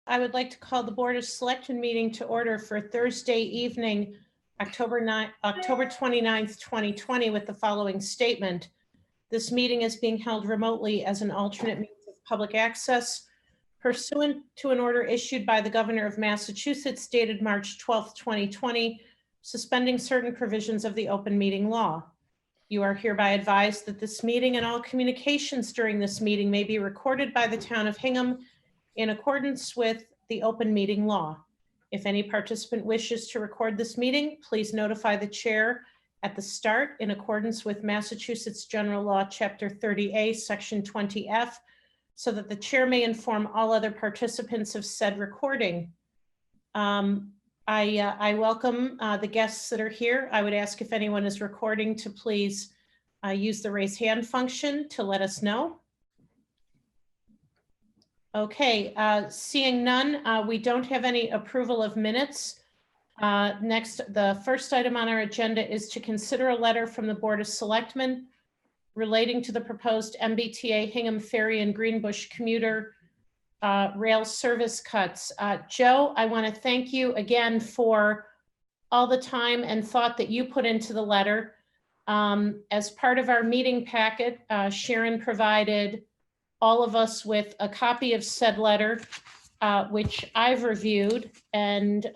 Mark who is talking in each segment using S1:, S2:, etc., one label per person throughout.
S1: I would like to call the Board of Selectmen meeting to order for Thursday evening, October 29th, 2020, with the following statement. This meeting is being held remotely as an alternate means of public access pursuant to an order issued by the Governor of Massachusetts dated March 12th, 2020, suspending certain provisions of the open meeting law. You are hereby advised that this meeting and all communications during this meeting may be recorded by the town of Hingham in accordance with the open meeting law. If any participant wishes to record this meeting, please notify the chair at the start in accordance with Massachusetts General Law, Chapter 30A, Section 20F, so that the chair may inform all other participants of said recording. I welcome the guests that are here. I would ask if anyone is recording to please use the raise hand function to let us know. Okay, seeing none, we don't have any approval of minutes. Next, the first item on our agenda is to consider a letter from the Board of Selectmen relating to the proposed MBTA Hingham, Ferry, and Greenbush commuter rail service cuts. Joe, I want to thank you again for all the time and thought that you put into the letter. As part of our meeting packet, Sharon provided all of us with a copy of said letter, which I've reviewed. And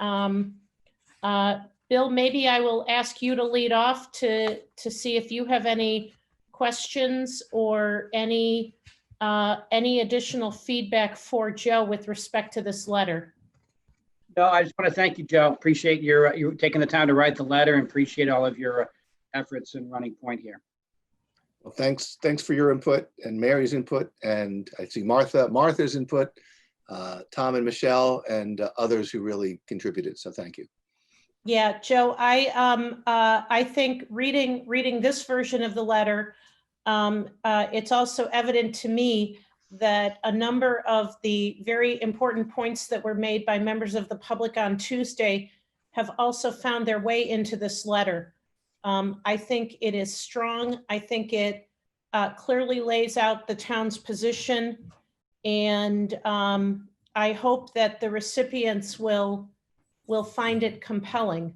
S1: Bill, maybe I will ask you to lead off to see if you have any questions or any additional feedback for Joe with respect to this letter.
S2: No, I just want to thank you, Joe. Appreciate you taking the time to write the letter and appreciate all of your efforts in running point here.
S3: Well, thanks for your input and Mary's input, and I see Martha's input, Tom and Michelle, and others who really contributed. So thank you.
S1: Yeah, Joe, I think reading this version of the letter, it's also evident to me that a number of the very important points that were made by members of the public on Tuesday have also found their way into this letter. I think it is strong. I think it clearly lays out the town's position, and I hope that the recipients will find it compelling.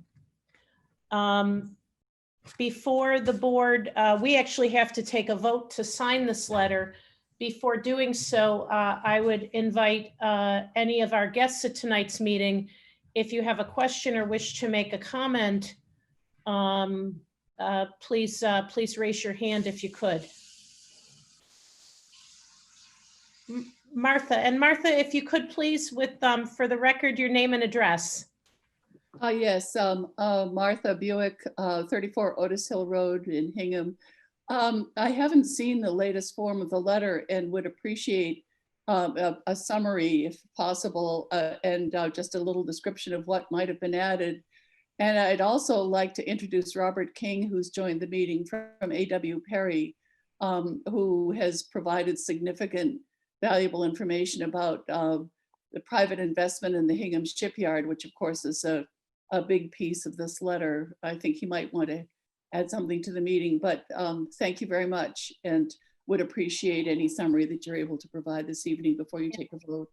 S1: Before the board, we actually have to take a vote to sign this letter. Before doing so, I would invite any of our guests at tonight's meeting, if you have a question or wish to make a comment, please raise your hand if you could. Martha, if you could please, for the record, your name and address.
S4: Yes, Martha Bewick, 34 Otis Hill Road in Hingham. I haven't seen the latest form of the letter and would appreciate a summary if possible, and just a little description of what might have been added. And I'd also like to introduce Robert King, who's joined the meeting from A.W. Perry, who has provided significant valuable information about the private investment in the Hingham shipyard, which of course is a big piece of this letter. I think he might want to add something to the meeting, but thank you very much, and would appreciate any summary that you're able to provide this evening before you take a vote.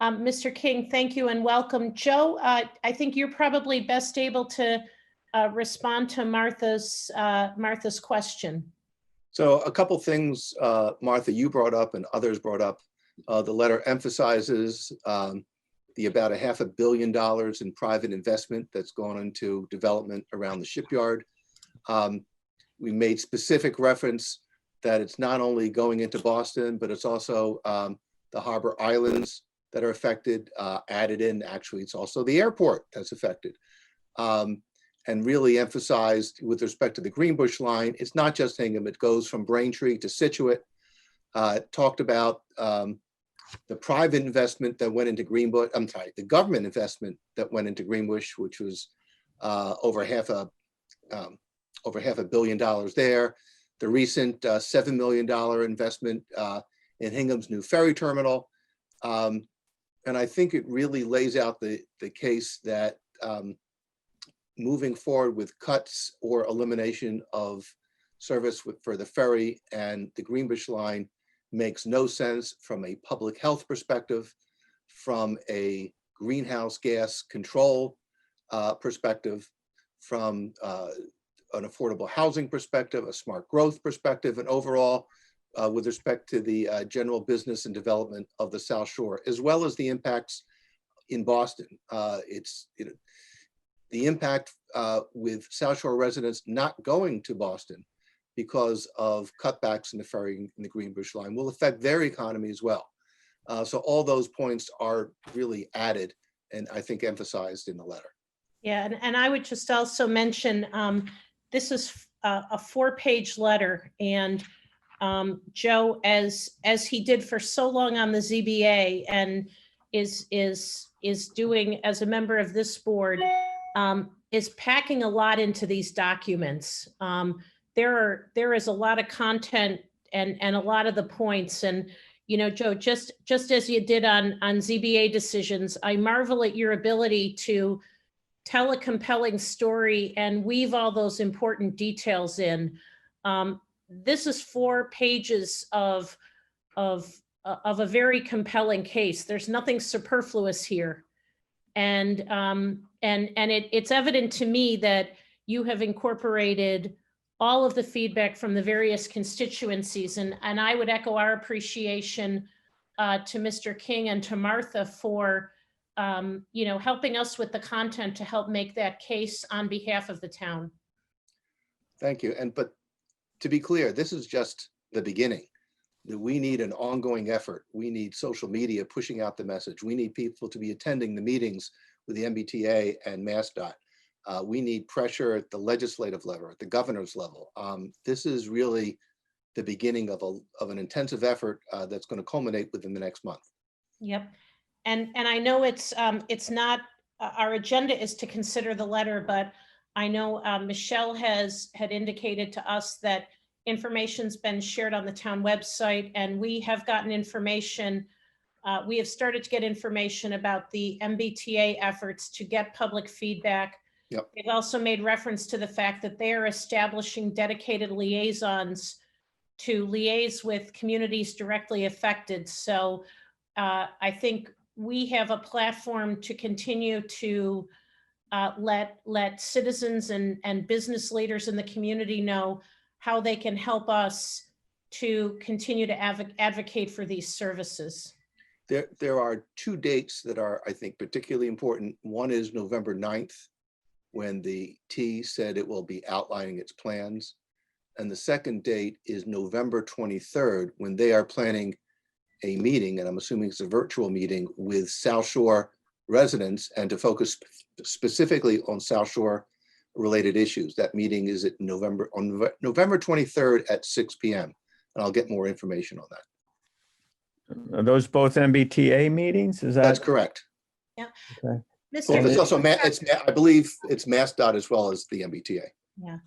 S1: Mr. King, thank you and welcome. Joe, I think you're probably best able to respond to Martha's question.
S3: So a couple things, Martha, you brought up and others brought up. The letter emphasizes the about $500 million in private investment that's gone into development around the shipyard. We made specific reference that it's not only going into Boston, but it's also the harbor islands that are affected, added in. Actually, it's also the airport that's affected. And really emphasized with respect to the Greenbush line, it's not just Hingham, it goes from Braintree to Situate. Talked about the private investment that went into Greenbush, the government investment that went into Greenbush, which was over half a $500 million there. The recent $7 million investment in Hingham's new ferry terminal. And I think it really lays out the case that moving forward with cuts or elimination of service for the ferry and the Greenbush line makes no sense from a public health perspective, from a greenhouse gas control perspective, from an affordable housing perspective, a smart growth perspective, and overall with respect to the general business and development of the South Shore, as well as the impacts in Boston. The impact with South Shore residents not going to Boston because of cutbacks in the Ferry and the Greenbush line will affect their economy as well. So all those points are really added and I think emphasized in the letter.
S1: Yeah, and I would just also mention, this is a 4-page letter, and Joe, as he did for so long on the ZBA and is doing as a member of this board, is packing a lot into these documents. There is a lot of content and a lot of the points, and you know, Joe, just as you did on ZBA decisions, I marvel at your ability to tell a compelling story and weave all those important details in. This is 4 pages of a very compelling case. There's nothing superfluous here. And it's evident to me that you have incorporated all of the feedback from the various constituencies. And I would echo our appreciation to Mr. King and to Martha for you know, helping us with the content to help make that case on behalf of the town.
S3: Thank you. But to be clear, this is just the beginning. That we need an ongoing effort. We need social media pushing out the message. We need people to be attending the meetings with the MBTA and MassDOT. We need pressure at the legislative level, at the governor's level. This is really the beginning of an intensive effort that's going to culminate within the next month.
S1: Yep. And I know it's not, our agenda is to consider the letter, but I know Michelle had indicated to us that information's been shared on the town website, and we have gotten information. We have started to get information about the MBTA efforts to get public feedback.
S3: Yep.
S1: They've also made reference to the fact that they are establishing dedicated liaisons to liaise with communities directly affected. So I think we have a platform to continue to let citizens and business leaders in the community know how they can help us to continue to advocate for these services.
S3: There are 2 dates that are, I think, particularly important. One is November 9th, when the T said it will be outlining its plans. And the second date is November 23rd, when they are planning a meeting, and I'm assuming it's a virtual meeting, with South Shore residents and to focus specifically on South Shore related issues. That meeting is on November 23rd at 6 p.m. And I'll get more information on that.
S5: Are those both MBTA meetings? Is that?
S3: That's correct.
S1: Yeah.
S5: Okay.
S1: Mr.
S3: It's also, I believe it's MassDOT as well as the MBTA.
S1: Yeah.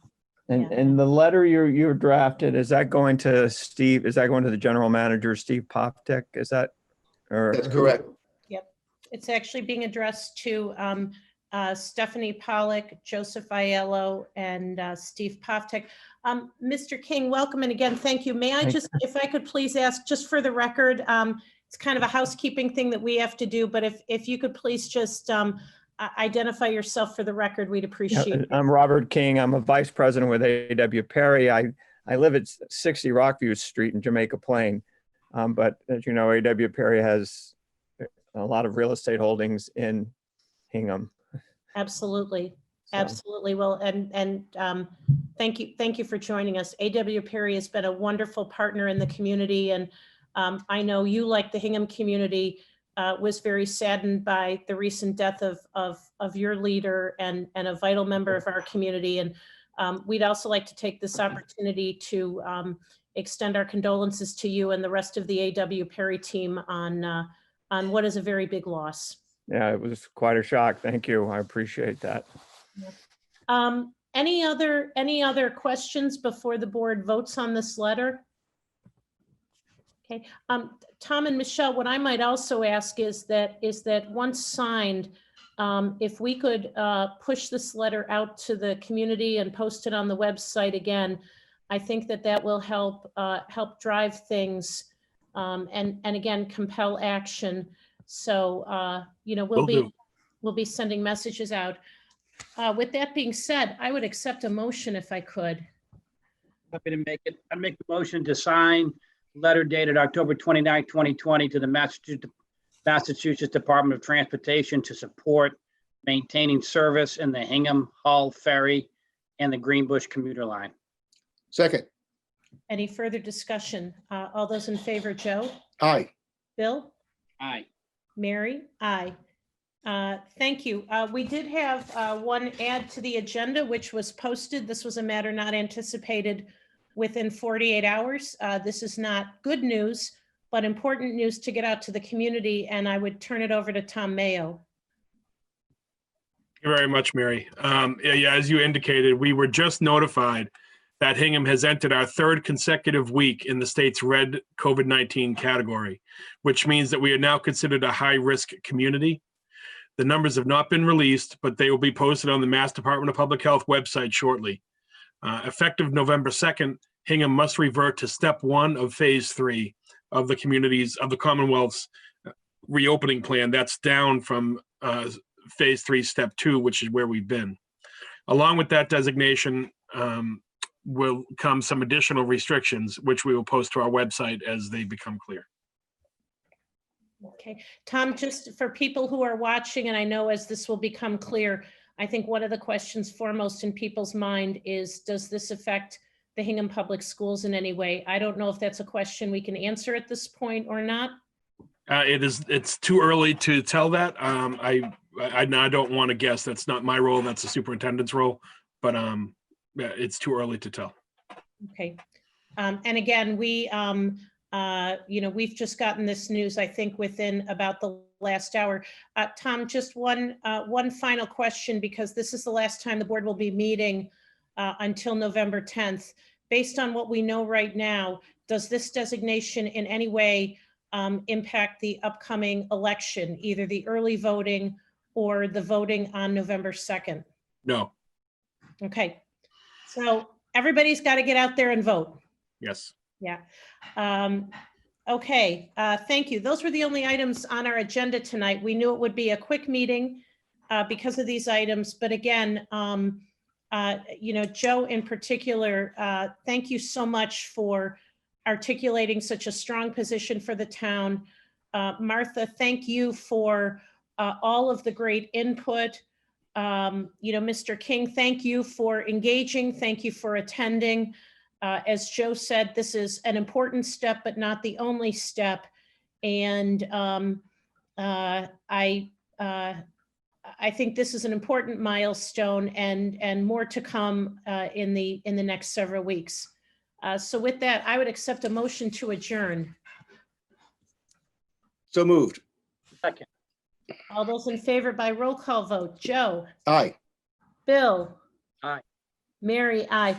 S5: And the letter you're drafted, is that going to Steve? Is that going to the general manager, Steve Poptek? Is that? Or
S3: That's correct.
S1: Yep. It's actually being addressed to Stephanie Pollock, Joseph Aiello, and Steve Poptek. Mr. King, welcome. And again, thank you. May I just, if I could please ask, just for the record, it's kind of a housekeeping thing that we have to do, but if you could please just identify yourself for the record, we'd appreciate it.
S5: I'm Robert King. I'm a vice president with A.W. Perry. I live at 60 Rockview Street in Jamaica Plain. But as you know, A.W. Perry has a lot of real estate holdings in Hingham.
S1: Absolutely.
S5: So.
S1: Absolutely. Well, and thank you for joining us. A.W. Perry has been a wonderful partner in the community, and I know you, like the Hingham community, was very saddened by the recent death of your leader and a vital member of our community. And we'd also like to take this opportunity to extend our condolences to you and the rest of the A.W. Perry team on what is a very big loss.
S5: Yeah, it was quite a shock. Thank you. I appreciate that.
S1: Any other questions before the board votes on this letter? Okay, Tom and Michelle, what I might also ask is that once signed, if we could push this letter out to the community and post it on the website again, I think that will help drive things and again compel action. So, we'll be sending messages out. With that being said, I would accept a motion if I could.
S2: Happy to make it. I'd make the motion to sign letter dated October 29, 2020 to the Massachusetts Department of Transportation to support maintaining service in the Hingham, Hull, Ferry, and the Greenbush commuter line.
S3: Second.
S1: Any further discussion? All those in favor, Joe?
S3: Aye.
S1: Bill?
S2: Aye.
S1: Mary? Aye. Thank you. We did have one add to the agenda, which was posted. This was a matter not anticipated within 48 hours. This is not good news, but important news to get out to the community, and I would turn it over to Tom Mayo.
S6: Thank you very much, Mary. Yeah, as you indicated, we were just notified that Hingham has entered our third consecutive week in the state's red COVID-19 category, which means that we are now considered a high-risk community. The numbers have not been released, but they will be posted on the Mass Department of Public Health website shortly. Effective November 2nd, Hingham must revert to step 1 of phase 3 of the Commonwealth's reopening plan. That's down from phase 3, step 2, which is where we've been. Along with that designation will come some additional restrictions, which we will post to our website as they become clear.
S1: Okay, Tom, just for people who are watching, and I know as this will become clear, I think one of the questions foremost in people's mind is, does this affect the Hingham Public Schools in any way? I don't know if that's a question we can answer at this point or not.
S6: It's too early to tell that. I don't want to guess. That's not my role. That's the superintendent's role, but it's too early to tell.
S1: Okay. And again, we've just gotten this news, I think, within about the last hour. Tom, just one final question, because this is the last time the board will be meeting until November 10th. Based on what we know right now, does this designation in any way impact the upcoming election, either the early voting or the voting on November 2nd?
S6: No.
S1: Okay. So everybody's got to get out there and vote.
S6: Yes.
S1: Yeah. Okay. Thank you. Those were the only items on our agenda tonight. We knew it would be a quick meeting because of these items. But again, Joe in particular, thank you so much for articulating such a strong position for the town. Martha, thank you for all of the great input. Mr. King, thank you for engaging. Thank you for attending. As Joe said, this is an important step, but not the only step. And I think this is an important milestone, and more to come in the next several weeks. So with that, I would accept a motion to adjourn.
S3: So moved.
S2: Second.
S1: All those in favor by roll call vote. Joe?
S3: Aye.
S1: Bill?
S2: Aye.
S1: Mary? Aye.